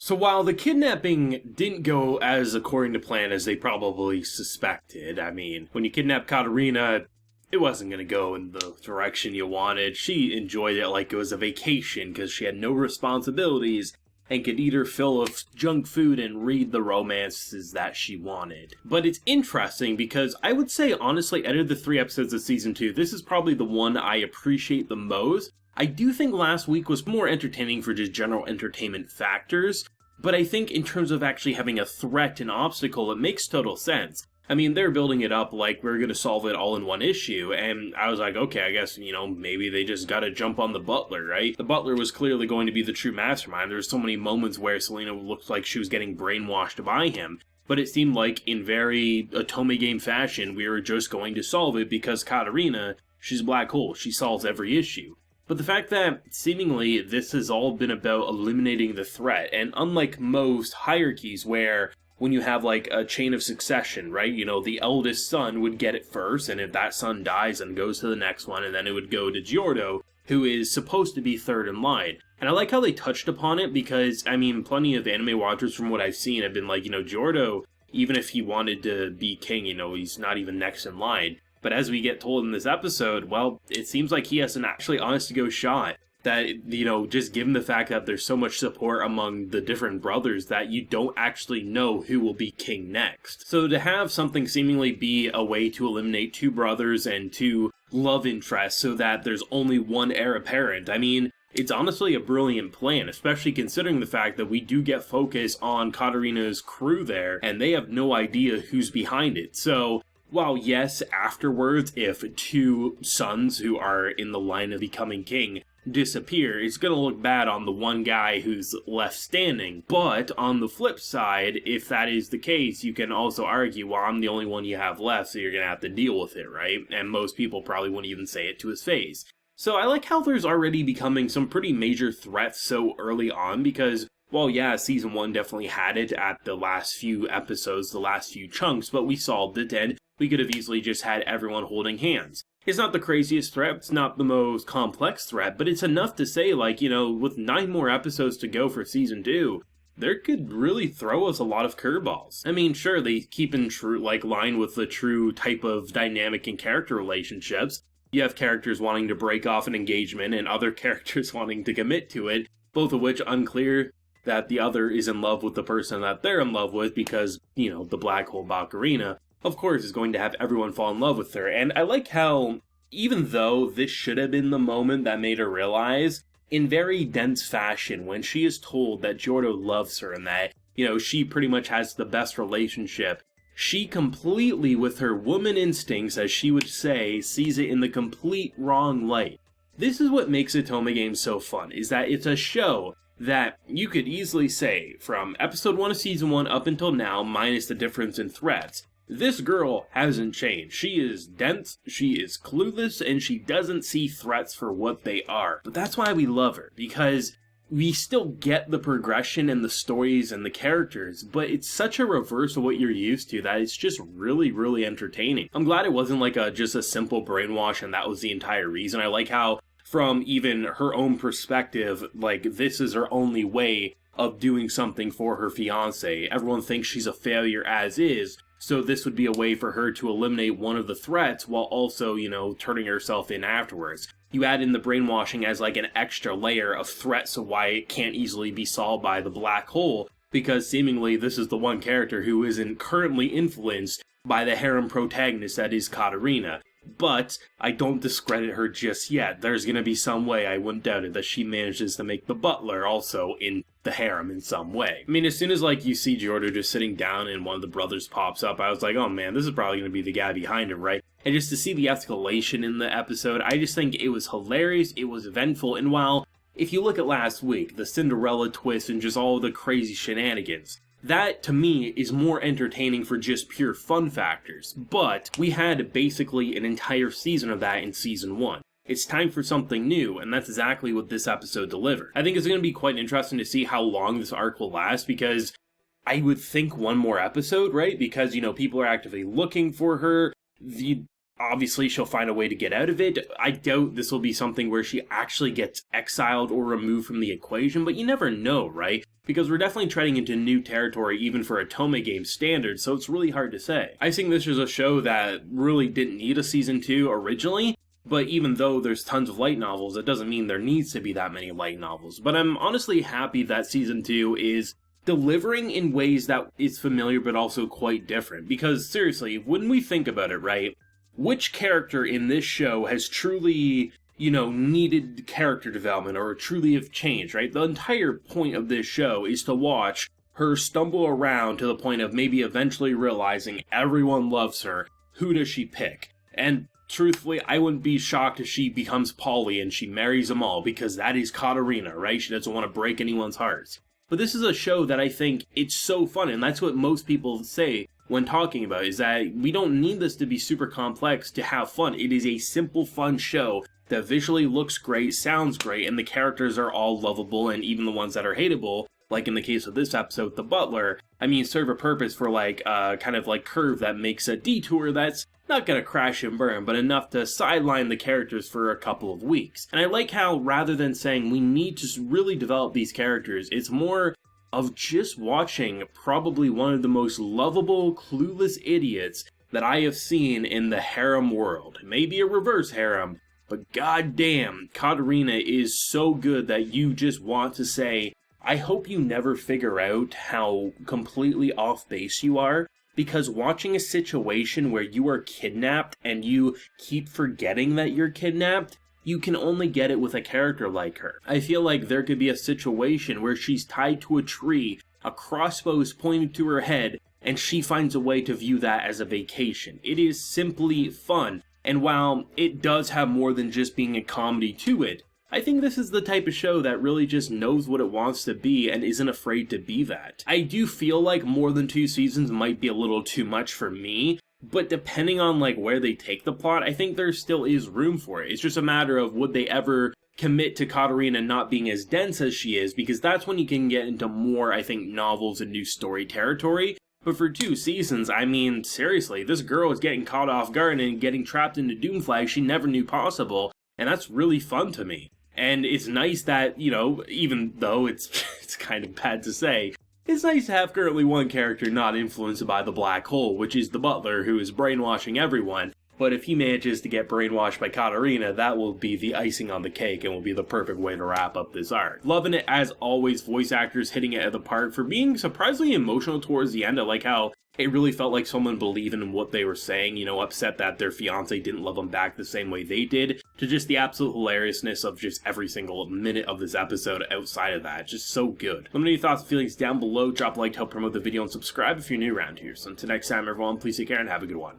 So while the kidnapping didn't go as according to plan as they probably suspected, I mean, when you kidnap Katarina, it wasn't going to go in the direction you wanted. She enjoyed it like it was a vacation because she had no responsibilities and could eat her fill of junk food and read the romances that she wanted. But it's interesting because I would say, honestly, out of the 3 episodes of Season 2, this is probably the one I appreciate the most. I do think last week was more entertaining for just general entertainment factors, but I think in terms of actually having a threat and obstacle, it makes total sense. I mean, they're building it up like we're going to solve it all in one issue, and I was like, okay, I guess, maybe they just gotta jump on the Butler, right? The Butler was clearly going to be the true mastermind. There were so many moments where Selena looked like she was getting brainwashed by him, but it seemed like in very Otome game fashion, we were just going to solve it because Katarina, she's a black hole, she solves every issue. But the fact that seemingly this has all been about eliminating the threat, and unlike most hierarchies where when you have like a chain of succession, right, the eldest son would get it first, and if that son dies, then goes to the next one, and then it would go to Giordo, who is supposed to be third in line. And I like how they touched upon it because, I mean, plenty of anime watchers from what I've seen have been like, Giordo, even if he wanted to be king, he's not even next in line. But as we get told in this episode, well, it seems like he has an actually honest-to-God shot. That, just given the fact that there's so much support among the different brothers that you don't actually know who will be king next. So to have something seemingly be a way to eliminate 2 brothers and 2 love interests so that there's only one heir apparent, I mean, it's honestly a brilliant plan, especially considering the fact that we do get focus on Katarina's crew there, and they have no idea who's behind it. So while yes, afterwards, if 2 sons who are in the line of becoming king disappear, it's gonna look bad on the one guy who's left standing. But on the flip side, if that is the case, you can also argue, well, I'm the only one you have left, so you're gonna have to deal with it, right? And most people probably wouldn't even say it to his face. So I like how there's already becoming some pretty major threats so early on, because well, yeah, Season 1 definitely had it at the last few episodes, the last few chunks, but we solved it, and we could have easily just had everyone holding hands. It's not the craziest threat, it's not the most complex threat, but it's enough to say, like, with 9 more episodes to go for Season 2, there could really throw us a lot of curveballs. I mean, sure, they keep in line with the true type of dynamic and character relationships. You have characters wanting to break off an engagement and other characters wanting to commit to it, both of which unclear that the other is in love with the person that they're in love with because, the black hole Baccarina, of course, is going to have everyone fall in love with her. And I like how, even though this should have been the moment that made her realize, in very dense fashion, when she is told that Giordo loves her and that, she pretty much has the best relationship, she completely, with her woman instincts, as she would say, sees it in the complete wrong light. This is what makes Otome Games so fun, is that it's a show that you could easily say, from episode 1 of season 1 up until now, minus the difference in threats, this girl hasn't changed. She is dense, she is clueless, and she doesn't see threats for what they are. But that's why we love her, because we still get the progression and the stories and the characters, but it's such a reverse of what you're used to that it's just really, really entertaining. I'm glad it wasn't like just a simple brainwash and that was the entire reason. I like how, from even her own perspective, like, this is her only way of doing something for her fiancé. Everyone thinks she's a failure as is, so this would be a way for her to eliminate one of the threats while also, turning herself in afterwards. You add in the brainwashing as like an extra layer of threat, so why it can't easily be solved by the black hole, because seemingly this is the one character who isn't currently influenced by the harem protagonist that is Katarina. But I don't discredit her just yet. There's gonna be some way, I wouldn't doubt it, that she manages to make the butler also in the harem in some way. I mean, as soon as you see Giordo just sitting down and one of the brothers pops up, I was like, oh man, this is probably gonna be the guy behind him, right? And just to see the escalation in the episode, I just think it was hilarious, it was eventful, and while, if you look at last week, the Cinderella twist and just all the crazy shenanigans, that, to me, is more entertaining for just pure fun factors, but we had basically an entire season of that in Season 1. It's time for something new, and that's exactly what this episode delivered. I think it's going to be quite interesting to see how long this arc will last, because I would think one more episode, right? Because, people are actively looking for her. obviously she'll find a way to get out of it. I doubt this will be something where she actually gets exiled or removed from the equation, but you never know, right? Because we're definitely treading into new territory even for a Otome game standard, so it's really hard to say. I think this is a show that really didn't need a season 2 originally, but even though there's tons of light novels, it doesn't mean there needs to be that many light novels. But I'm honestly happy that season 2 is delivering in ways that is familiar but also quite different. Because seriously, when we think about it, right, which character in this show has truly, needed character development or truly have changed, right? The entire point of this show is to watch her stumble around to the point of maybe eventually realizing everyone loves her. Who does she pick? And truthfully, I wouldn't be shocked if she becomes Polly and she marries them all, because that is Katarina, right? She doesn't want to break anyone's hearts. But this is a show that I think it's so fun, and that's what most people say when talking about it, is that we don't need this to be super complex to have fun. It is a simple, fun show that visually looks great, sounds great, and the characters are all lovable, and even the ones that are hateable, like in the case of this episode, the butler, serve a purpose for kind of like curve that makes a detour that's not gonna crash and burn, but enough to sideline the characters for a couple of weeks. And I like how, rather than saying we need to really develop these characters, it's more of just watching probably one of the most lovable, clueless idiots that I have seen in the harem world. Maybe a reverse harem, but goddamn, Katarina is so good that you just want to say, I hope you never figure out how completely off base you are, because watching a situation where you are kidnapped and you keep forgetting that you're kidnapped, you can only get it with a character like her. I feel like there could be a situation where she's tied to a tree, a crossbow is pointed to her head, and she finds a way to view that as a vacation. It is simply fun, and while it does have more than just being a comedy to it, I think this is the type of show that really just knows what it wants to be and isn't afraid to be that. I do feel like more than 2 seasons might be a little too much for me, but depending on where they take the plot, I think there still is room for it. It's just a matter of would they ever commit to Katarina not being as dense as she is, because that's when you can get into more, I think, novels and new story territory. But for 2 seasons, seriously, this girl is getting caught off guard and getting trapped into Doomflag she never knew possible, and that's really fun to me. And it's nice that, even though it's kind of bad to say, it's nice to have currently one character not influenced by the black hole, which is the butler, who is brainwashing everyone. But if he manages to get brainwashed by Katarina, that will be the icing on the cake and will be the perfect way to wrap up this arc. Loving it as always, voice actors hitting it at the park for being surprisingly emotional towards the end. I like how it really felt like someone believed in what they were saying, upset that their fiance didn't love them back the same way they did, to just the absolute hilariousness of just every single minute of this episode outside of that. Just so good. Let me know your thoughts and feelings down below. Drop a like to help promote the video and subscribe if you're new around here. So until next time, everyone, please take care and have a good one.